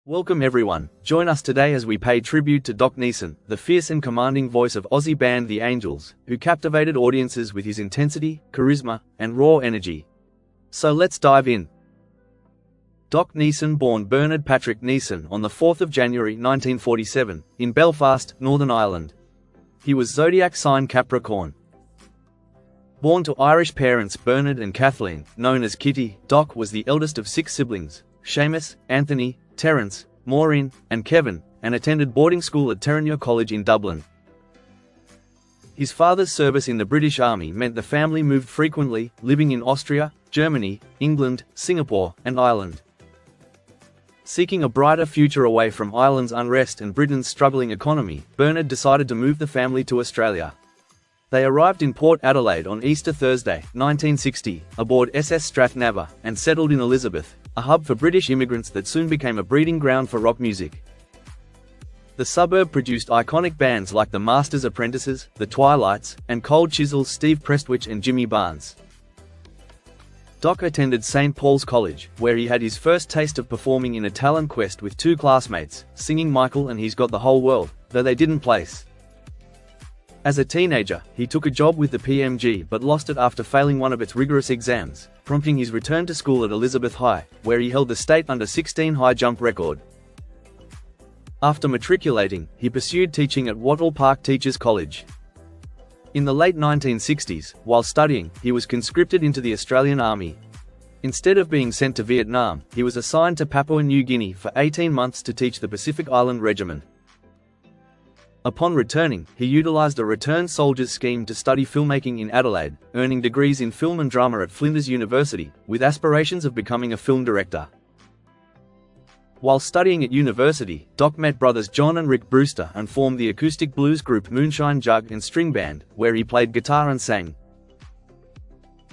Welcome everyone, join us today as we pay tribute to Doc Neeson, the fierce and commanding voice of Aussie band The Angels, who captivated audiences with his intensity, charisma, and raw energy. So let's dive in. Doc Neeson, born Bernard Patrick Neeson on the 4th of January 1947, in Belfast, Northern Ireland. He was zodiac sign Capricorn. Born to Irish parents Bernard and Kathleen, known as Kitty, Doc was the eldest of 6 siblings, Seamus, Anthony, Terence, Maureen, and Kevin, and attended boarding school at Terenure College in Dublin. His father's service in the British Army meant the family moved frequently, living in Austria, Germany, England, Singapore, and Ireland. Seeking a brighter future away from Ireland's unrest and Britain's struggling economy, Bernard decided to move the family to Australia. They arrived in Port Adelaide on Easter Thursday, 1960, aboard SS Strathnaver, and settled in Elizabeth, a hub for British immigrants that soon became a breeding ground for rock music. The suburb produced iconic bands like the Masters Apprentices, the Twilights, and Cold Chisel's Steve Prestwich and Jimmy Barnes. Doc attended St. Paul's College, where he had his first taste of performing in a talent quest with 2 classmates, singing Michael and He's Got the Whole World, though they didn't place. As a teenager, he took a job with the PMG but lost it after failing one of its rigorous exams, prompting his return to school at Elizabeth High, where he held the state under-16 high jump record. After matriculating, he pursued teaching at Wattle Park Teachers College. In the late 1960s, while studying, he was conscripted into the Australian Army. Instead of being sent to Vietnam, he was assigned to Papua New Guinea for 18 months to teach the Pacific Island Regiment. Upon returning, he utilized a Return Soldiers scheme to study filmmaking in Adelaide, earning degrees in film and drama at Flinders University, with aspirations of becoming a film director. While studying at university, Doc met brothers John and Rick Brewster and formed the acoustic blues group Moonshine Jug and String Band, where he played guitar and sang.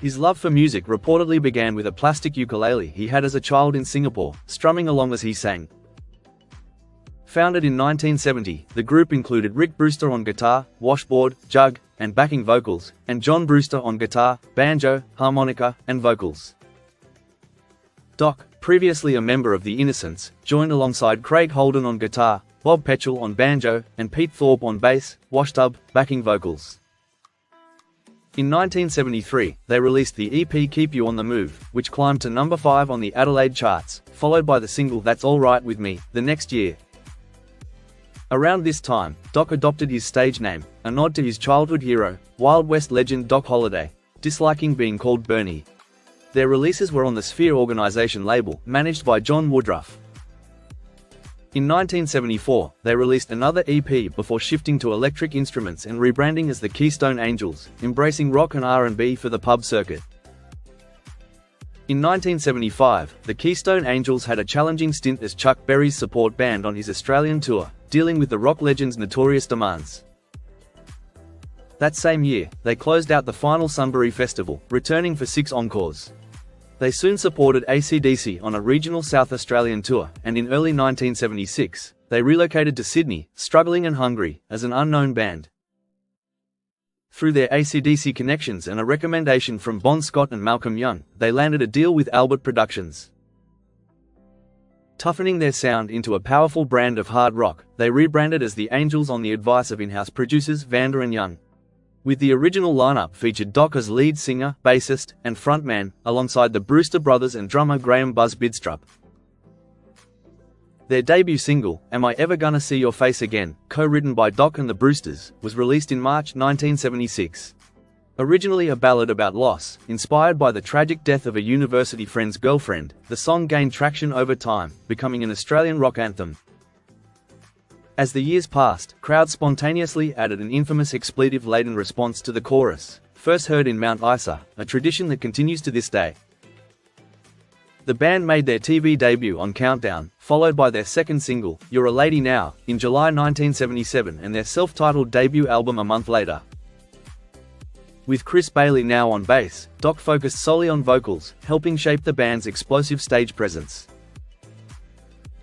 His love for music reportedly began with a plastic ukulele he had as a child in Singapore, strumming along as he sang. Founded in 1970, the group included Rick Brewster on guitar, washboard, jug, and backing vocals, and John Brewster on guitar, banjo, harmonica, and vocals. Doc, previously a member of The Innocents, joined alongside Craig Holden on guitar, Bob Petchel on banjo, and Pete Thorpe on bass, washtub, backing vocals. In 1973, they released the EP Keep You on the Move, which climbed to number 5 on the Adelaide charts, followed by the single That's All Right With Me, the next year. Around this time, Doc adopted his stage name, a nod to his childhood hero, Wild West legend Doc Holliday, disliking being called Bernie. Their releases were on the Sphere Organisation label, managed by John Woodruff. In 1974, they released another EP before shifting to Electric Instruments and rebranding as the Keystone Angels, embracing rock and R&B for the pub circuit. In 1975, the Keystone Angels had a challenging stint as Chuck Berry's support band on his Australian tour, dealing with the rock legend's notorious demands. That same year, they closed out the final Sunbury Festival, returning for 6 encores. They soon supported AC/DC on a regional South Australian tour, and in early 1976, they relocated to Sydney, struggling and hungry, as an unknown band. Through their AC/DC connections and a recommendation from Bon Scott and Malcolm Young, they landed a deal with Albert Productions. Toughening their sound into a powerful brand of hard rock, they rebranded as The Angels on the advice of in-house producers Vander and Young. With the original lineup featured Doc as lead singer, bassist, and frontman, alongside the Brewster brothers and drummer Graham Buzz Bidstrup. Their debut single, Am I Ever Gonna See Your Face Again, co-written by Doc and the Brewsters, was released in March 1976. Originally a ballad about loss, inspired by the tragic death of a university friend's girlfriend, the song gained traction over time, becoming an Australian rock anthem. As the years passed, crowds spontaneously added an infamous expletive-laden response to the chorus, first heard in Mount Isa, a tradition that continues to this day. The band made their TV debut on Countdown, followed by their second single, You're a Lady Now, in July 1977 and their self-titled debut album a month later. With Chris Bailey now on bass, Doc focused solely on vocals, helping shape the band's explosive stage presence.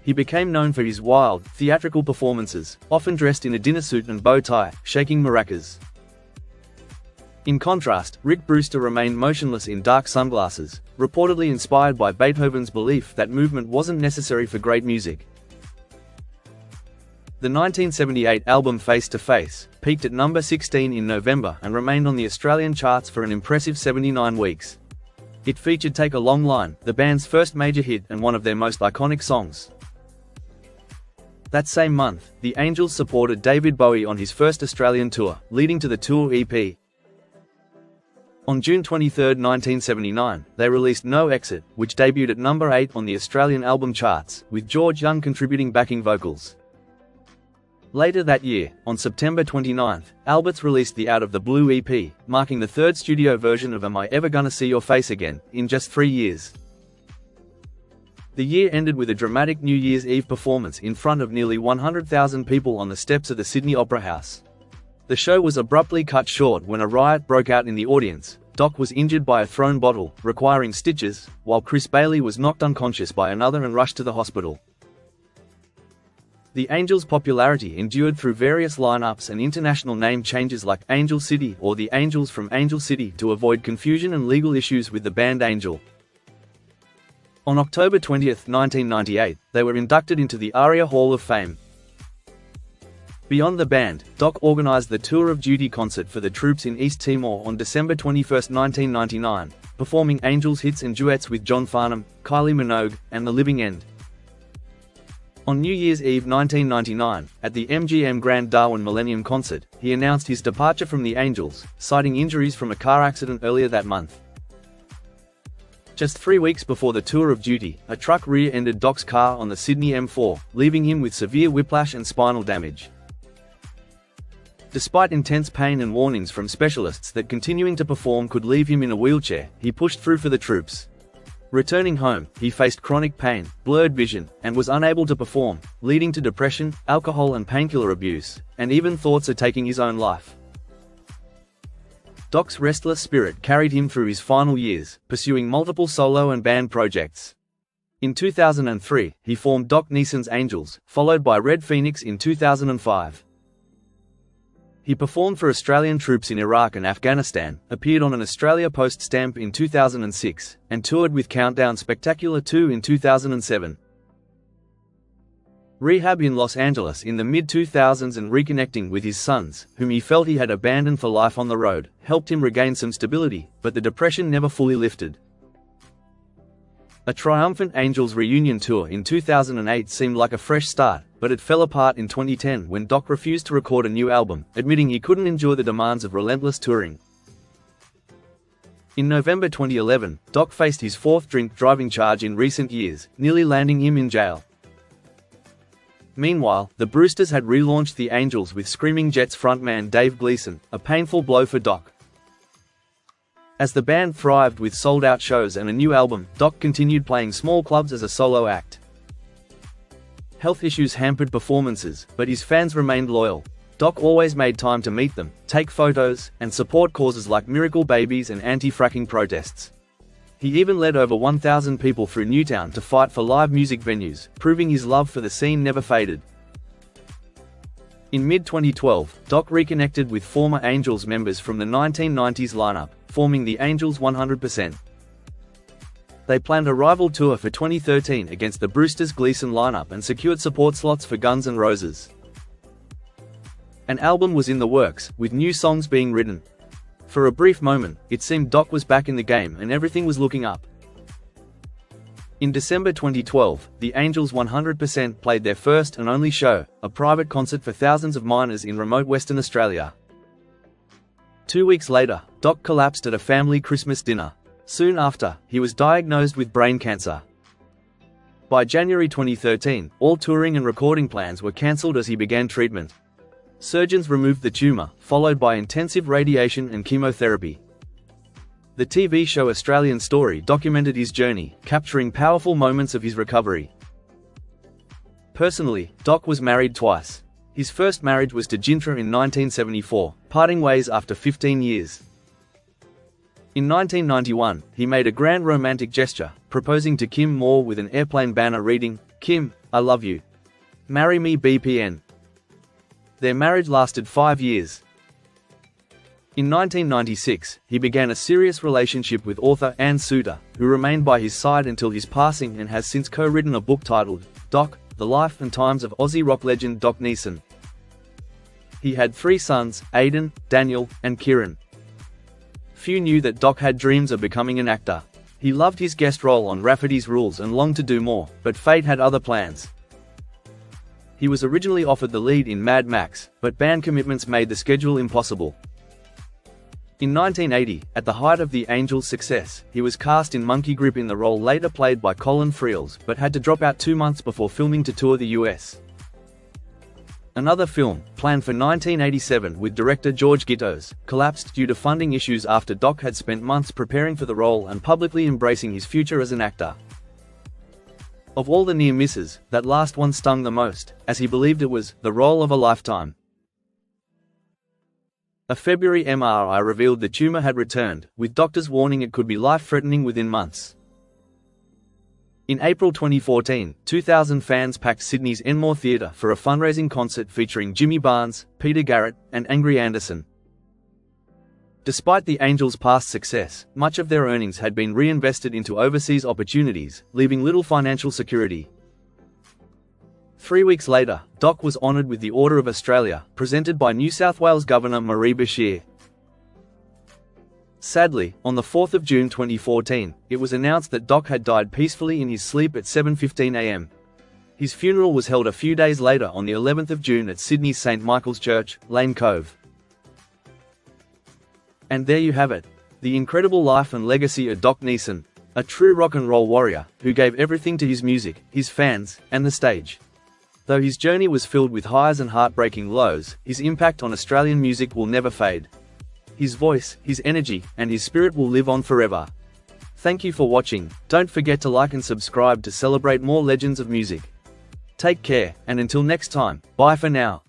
He became known for his wild, theatrical performances, often dressed in a dinner suit and bow tie, shaking maracas. In contrast, Rick Brewster remained motionless in dark sunglasses, reportedly inspired by Beethoven's belief that movement wasn't necessary for great music. The 1978 album Face to Face peaked at number 16 in November and remained on the Australian charts for an impressive 79 weeks. It featured Take a Long Line, the band's first major hit and one of their most iconic songs. That same month, the Angels supported David Bowie on his first Australian tour, leading to the Tour EP. On June 23, 1979, they released No Exit, which debuted at number 8 on the Australian album charts, with George Young contributing backing vocals. Later that year, on September 29, Alberts released the Out of the Blue EP, marking the third studio version of Am I Ever Gonna See Your Face Again, in just 3 years. The year ended with a dramatic New Year's Eve performance in front of nearly 100,000 people on the steps of the Sydney Opera House. The show was abruptly cut short when a riot broke out in the audience. Doc was injured by a thrown bottle, requiring stitches, while Chris Bailey was knocked unconscious by another and rushed to the hospital. The Angels' popularity endured through various lineups and international name changes like Angel City or the Angels from Angel City to avoid confusion and legal issues with the band Angel. On October 20, 1998, they were inducted into the ARIA Hall of Fame. Beyond the band, Doc organized the Tour of Duty concert for the troops in East Timor on December 21, 1999, performing Angels hits and duets with John Farnham, Kylie Minogue, and The Living End. On New Year's Eve 1999, at the MGM Grand Darwin Millennium Concert, he announced his departure from the Angels, citing injuries from a car accident earlier that month. Just 3 weeks before the Tour of Duty, a truck rear-ended Doc's car on the Sydney M4, leaving him with severe whiplash and spinal damage. Despite intense pain and warnings from specialists that continuing to perform could leave him in a wheelchair, he pushed through for the troops. Returning home, he faced chronic pain, blurred vision, and was unable to perform, leading to depression, alcohol and painkiller abuse, and even thoughts of taking his own life. Doc's restless spirit carried him through his final years, pursuing multiple solo and band projects. In 2003, he formed Doc Neeson's Angels, followed by Red Phoenix in 2005. He performed for Australian troops in Iraq and Afghanistan, appeared on an Australia Post stamp in 2006, and toured with Countdown Spectacular 2 in 2007. Rehab in Los Angeles in the mid-2000s and reconnecting with his sons, whom he felt he had abandoned for life on the road, helped him regain some stability, but the depression never fully lifted. A triumphant Angels reunion tour in 2008 seemed like a fresh start, but it fell apart in 2010 when Doc refused to record a new album, admitting he couldn't endure the demands of relentless touring. In November 2011, Doc faced his fourth drink driving charge in recent years, nearly landing him in jail. Meanwhile, the Brewsters had relaunched the Angels with Screaming Jets frontman Dave Gleason, a painful blow for Doc. As the band thrived with sold-out shows and a new album, Doc continued playing small clubs as a solo act. Health issues hampered performances, but his fans remained loyal. Doc always made time to meet them, take photos, and support causes like Miracle Babies and anti-fracking protests. He even led over 1,000 people through Newtown to fight for live music venues, proving his love for the scene never faded. In mid-2012, Doc reconnected with former Angels members from the 1990s lineup, forming the Angels 100%. They planned a rival tour for 2013 against the Brewsters' Gleason lineup and secured support slots for Guns N' Roses. An album was in the works, with new songs being written. For a brief moment, it seemed Doc was back in the game and everything was looking up. In December 2012, the Angels 100% played their first and only show, a private concert for thousands of miners in remote Western Australia. 2 weeks later, Doc collapsed at a family Christmas dinner. Soon after, he was diagnosed with brain cancer. By January 2013, all touring and recording plans were cancelled as he began treatment. Surgeons removed the tumor, followed by intensive radiation and chemotherapy. The TV show Australian Story documented his journey, capturing powerful moments of his recovery. Personally, Doc was married twice. His first marriage was to Jintra in 1974, parting ways after 15 years. In 1991, he made a grand romantic gesture, proposing to Kim Moore with an airplane banner reading, "Kim, I love you. Marry me BPN." Their marriage lasted 5 years. In 1996, he began a serious relationship with author Ann Suter, who remained by his side until his passing and has since co-written a book titled, Doc, the life and times of Aussie rock legend Doc Neeson. He had 3 sons, Aidan, Daniel, and Kieran. Few knew that Doc had dreams of becoming an actor. He loved his guest role on Rafferty's Rules and longed to do more, but fate had other plans. He was originally offered the lead in Mad Max, but band commitments made the schedule impossible. In 1980, at the height of the Angels' success, he was cast in Monkey Grip in the role later played by Colin Friels, but had to drop out 2 months before filming to tour the US. Another film, planned for 1987 with director George Gittos, collapsed due to funding issues after Doc had spent months preparing for the role and publicly embracing his future as an actor. Of all the near misses, that last one stung the most, as he believed it was the role of a lifetime. A February MRI revealed the tumor had returned, with doctors warning it could be life-threatening within months. In April 2014, 2,000 fans packed Sydney's Enmore Theatre for a fundraising concert featuring Jimmy Barnes, Peter Garrett, and Angry Anderson. Despite the Angels' past success, much of their earnings had been reinvested into overseas opportunities, leaving little financial security. 3 weeks later, Doc was honoured with the Order of Australia, presented by New South Wales Governor Marie Bashir. Sadly, on the 4th of June 2014, it was announced that Doc had died peacefully in his sleep at 7:15 a.m. His funeral was held a few days later on the 11th of June at Sydney's St Michael's Church, Lane Cove. And there you have it, the incredible life and legacy of Doc Neeson, a true rock and roll warrior, who gave everything to his music, his fans, and the stage. Though his journey was filled with highs and heartbreaking lows, his impact on Australian music will never fade. His voice, his energy, and his spirit will live on forever. Thank you for watching. Don't forget to like and subscribe to celebrate more legends of music. Take care, and until next time, bye for now.